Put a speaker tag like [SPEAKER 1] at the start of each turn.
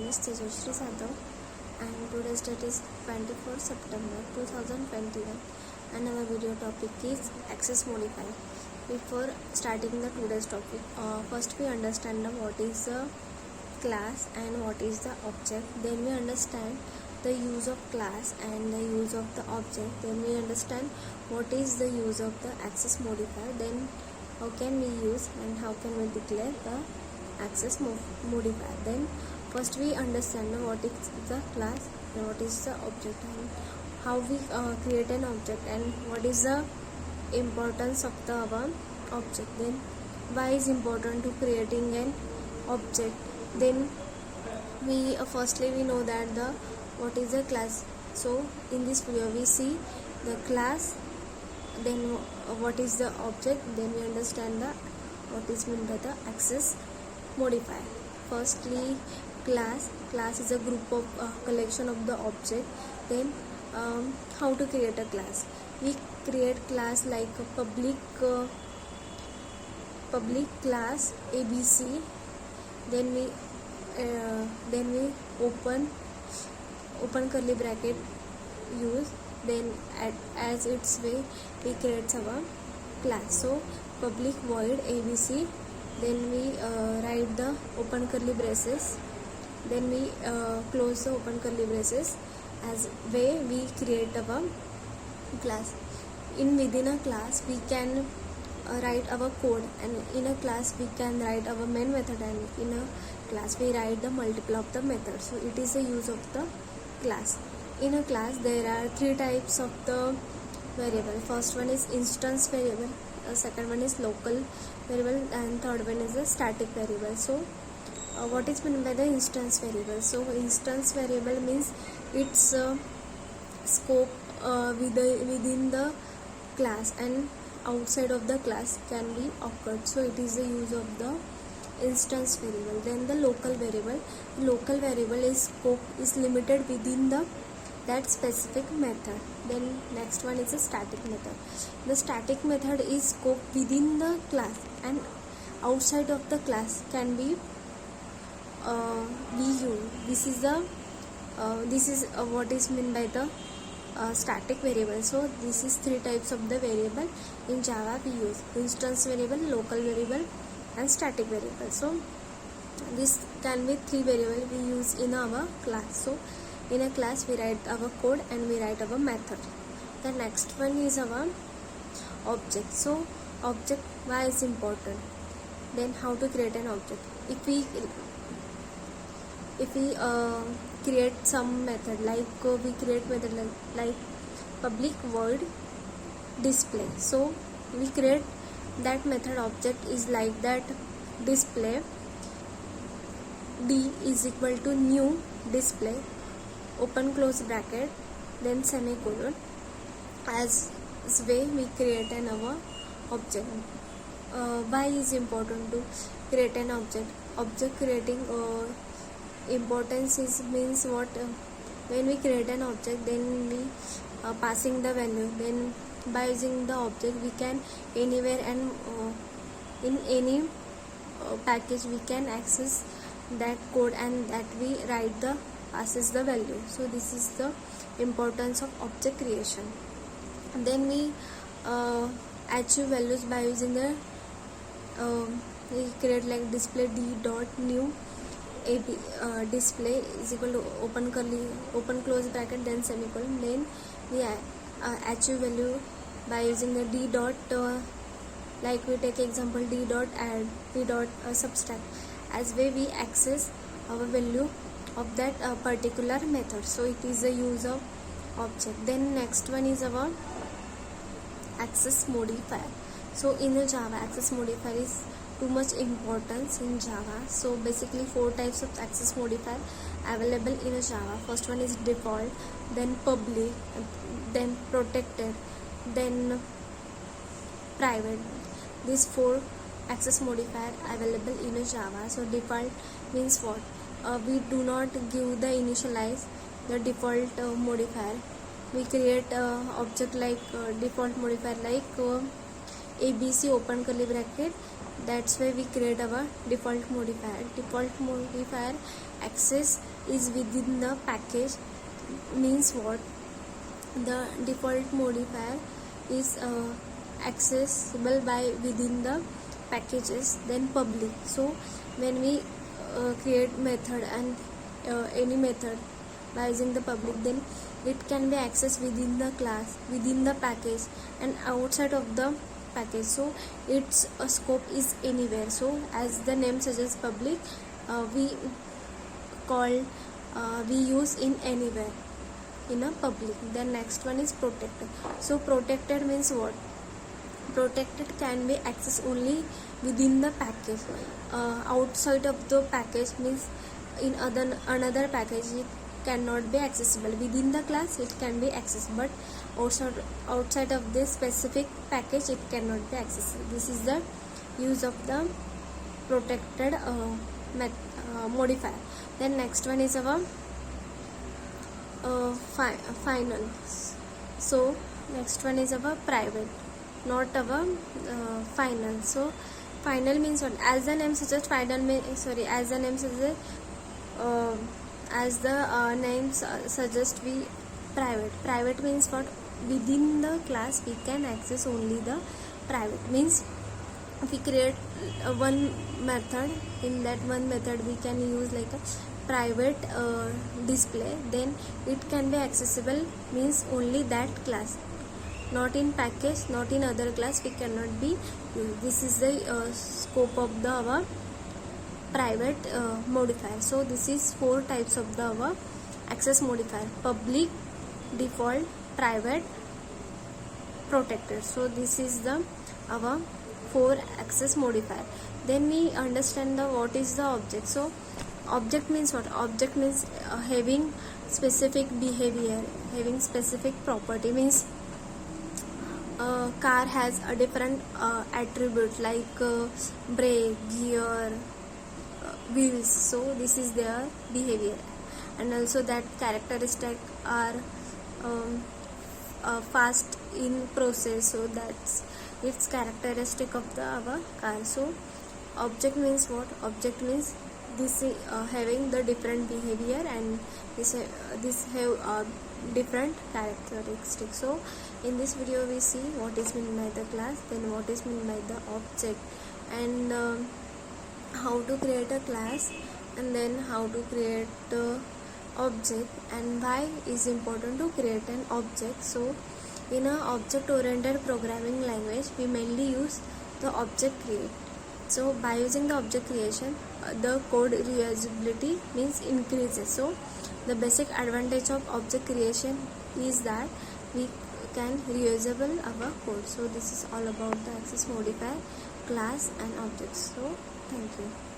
[SPEAKER 1] is Tejashree Sadhav, and today's date is 24 September 2021, and our video topic is access modifier. Before starting the today's topic, first we understand what is the class and what is the object. Then we understand the use of class and the use of the object. Then we understand what is the use of the access modifier. Then how can we use and how can we declare the access modifier. Then first we understand what is the class and what is the object and how we create an object and what is the importance of the object. Then why is important to creating an object. Then we firstly we know that the what is the class. So in this video we see the class, then what is the object, then we understand the what is meant by the access modifier. Firstly, class is a group of collection of the object. Then how to create a class. We create class like a public class ABC. Then we open curly bracket use. Then as its way we create our class. So public void ABC. Then we write the open curly braces. Then we close the open curly braces. As way we create our class. Within a class we can write our code, and in a class we can write our main method, and in a class we write the multiple of the method. So it is the use of the class. In a class there are three types of the variable. First one is instance variable, second one is local variable, and third one is a static variable. So what is meant by the instance variable? So instance variable means its scope within the class and outside of the class can be occurred. So it is the use of the instance variable. Then the local variable is scope is limited within that specific method. Then next one is a static method. The static method is scope within the class and outside of the class can be used. This is what is meant by the static variable. So this is three types of the variable in Java we use: instance variable, local variable, and static variable. So this can be three variable we use in our class. So in a class we write our code and we write our method. The next one is our object. So object, why is important? Then how to create an object. If we create some method like we create method like public void display. So we create that method object is like that display d is equal to new display open close bracket then semicolon. As way we create an our object. Why is important to create an object creating importance is means what when we create an object, then we passing the value. Then by using the object we can anywhere and in any package we can access that code and that we write the passes the value. So this is the importance of object creation. Then we achieve values by using the we create like display d dot new display is equal to open close bracket then semicolon. Then we achieve value by using the d dot like we take example d dot add, d dot subtract. As way we access our value of that particular method. So it is the use of object. Then next one is our access modifier. So in the Java, access modifier is too much importance in Java. So basically four types of access modifier available in a Java. First one is default, then public, then protected, then private. These four access modifier available in a Java. So default means what? We do not give the initialize the default modifier. We create object like default modifier like ABC open curly bracket That's why we create our default modifier. Default modifier access is within the package. Means what? The default modifier is accessible by within the packages, then public. So when we create method and any method by using the public, then it can be accessed within the class, within the package, and outside of the package. So its scope is anywhere. So as the name suggests, public, we use in anywhere in a public. Then next one is protected. So protected means what? Protected can be accessed only within the package. Outside of the package means in another package it cannot be accessible. Within the class it can be accessed, but outside of this specific package it cannot be accessible. This is the use of the protected modifier. Then next one is our final. So next one is our private, not our final. So final means what? As the name suggests, suggest, we private means what? Within the class we can access only the private. Means if we create one method, in that one method we can use like a private display, then it can be accessible means only that class, not in package, not in other class we cannot be used. This is the scope of the our private modifier. So this is 4 types of the our access modifier: public, default, private, protected. So this is the our 4 access modifier. Then we understand the what is the object. So object means what? Object means having specific behavior, having specific property. Means car has a different attribute like brake, gear, wheels. So this is their behavior, and also that characteristic are fast in process. So that's its characteristic of the our car. So object means what? Object means this having the different behavior, and this have different characteristics. So in this video we see what is meant by the class, then what is meant by the object, and how to create a class, and then how to create object, and why is important to create an object. So in a object oriented programming language we mainly use the object create. So by using the object creation, the code reusability means increases. So the basic advantage of object creation is that we can reusable our code. So this is all about the access modifier, class and objects. So thank you.